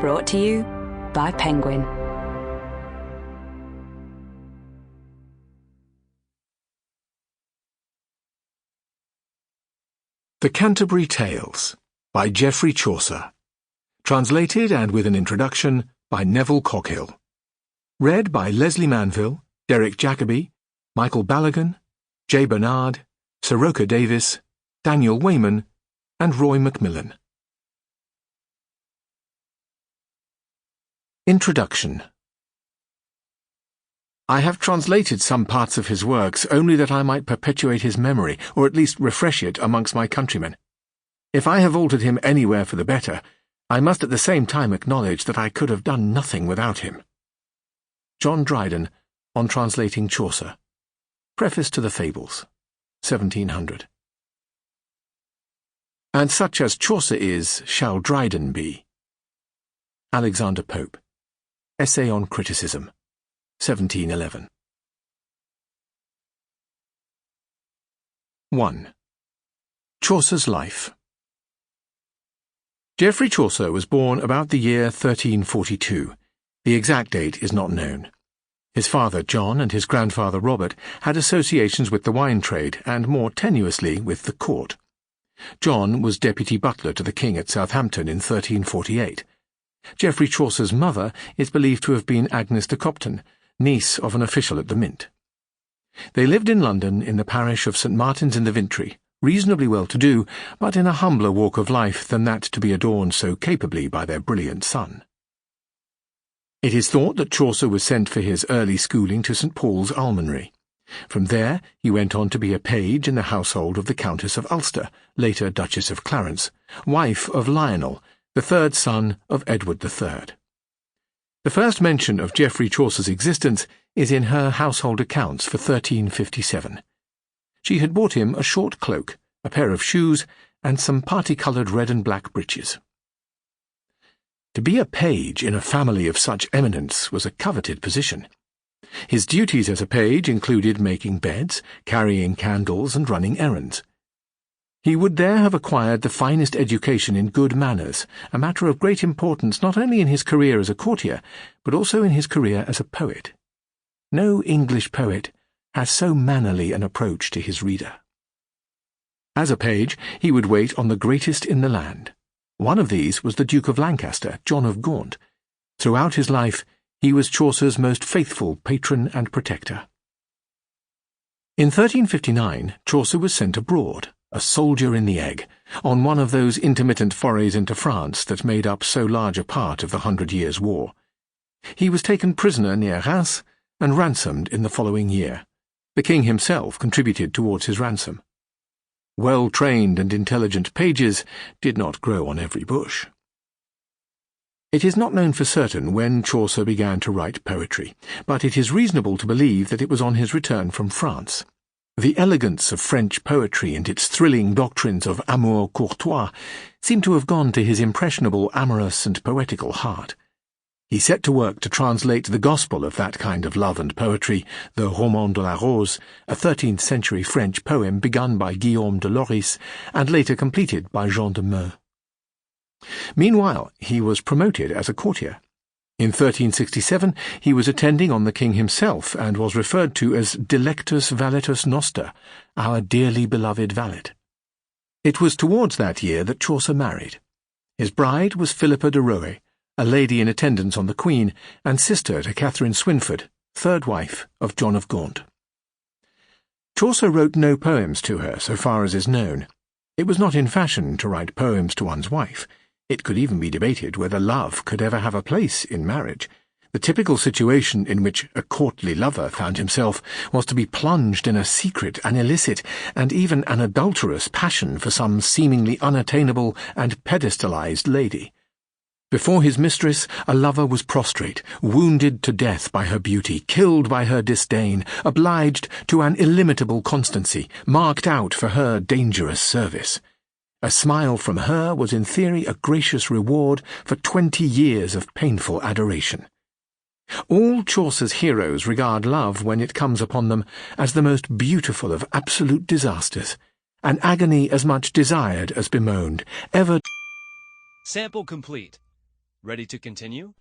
Brought to you by Penguin. The Canterbury Tales by Geoffrey Chaucer. Translated and with an introduction by Nevill Coghill. Read by Lesley Manville, Derek Jacobi, Michael Balogun, J. Bernard, Seroca Davis, Daniel Weyman, and Roy McMillan. Introduction. I have translated some parts of his works only that I might perpetuate his memory, or at least refresh it amongst my countrymen. If I have altered him anywhere for the better, I must at the same time acknowledge that I could have done nothing without him. John Dryden, on translating Chaucer. Preface to the Fables, 1700. And such as Chaucer is, shall Dryden be. Alexander Pope. Essay on Criticism, 1711. 1. Chaucer's Life. Geoffrey Chaucer was born about the year 1342. The exact date is not known. His father, John, and his grandfather, Robert, had associations with the wine trade and more tenuously with the court. John was deputy butler to the king at Southampton in 1348. Geoffrey Chaucer's mother is believed to have been Agnes de Copton, niece of an official at the Mint. They lived in London in the parish of St. Martin's in the Vintry, reasonably well-to-do, but in a humbler walk of life than that to be adorned so capably by their brilliant son. It is thought that Chaucer was sent for his early schooling to St. Paul's Almonry. From there he went on to be a page in the household of the Countess of Ulster, later Duchess of Clarence, wife of Lionel, the third son of Edward III. The first mention of Geoffrey Chaucer's existence is in her household accounts for 1357. She had bought him a short cloak, a pair of shoes, and some parti-coloured red and black breeches. To be a page in a family of such eminence was a coveted position. His duties as a page included making beds, carrying candles, and running errands. He would there have acquired the finest education in good manners, a matter of great importance not only in his career as a courtier, but also in his career as a poet. No English poet has so mannerly an approach to his reader. As a page, he would wait on the greatest in the land. One of these was the Duke of Lancaster, John of Gaunt. Throughout his life, he was Chaucer's most faithful patron and protector. In 1359, Chaucer was sent abroad, a soldier in the egg, on one of those intermittent forays into France that made up so large a part of the 100 Years' War. He was taken prisoner near Reims and ransomed in the following year. The king himself contributed towards his ransom. Well-trained and intelligent pages did not grow on every bush. It is not known for certain when Chaucer began to write poetry, but it is reasonable to believe that it was on his return from France. The elegance of French poetry and its thrilling doctrines of amour courtois seem to have gone to his impressionable, amorous and poetical heart. He set to work to translate the gospel of that kind of love and poetry, the Roman de la Rose, a 13th-century French poem begun by Guillaume de Loris and later completed by Jean de Meaux. Meanwhile, he was promoted as a courtier. In 1367 he was attending on the king himself and was referred to as Delectus Valetus Noster, our dearly beloved valet. It was towards that year that Chaucer married. His bride was Philippa de Roe, a lady in attendance on the Queen, and sister to Catherine Swynford, third wife of John of Gaunt. Chaucer wrote no poems to her, so far as is known. It was not in fashion to write poems to one's wife. It could even be debated whether love could ever have a place in marriage. The typical situation in which a courtly lover found himself was to be plunged in a secret, an illicit, and even an adulterous passion for some seemingly unattainable and pedestalized lady. Before his mistress, a lover was prostrate, wounded to death by her beauty, killed by her disdain, obliged to an illimitable constancy, marked out for her dangerous service. A smile from her was in theory a gracious reward for 20 years of painful adoration. All Chaucer's heroes regard love, when it comes upon them, as the most beautiful of absolute disasters, an agony as much desired as bemoaned, ever. Sample complete. Ready to continue?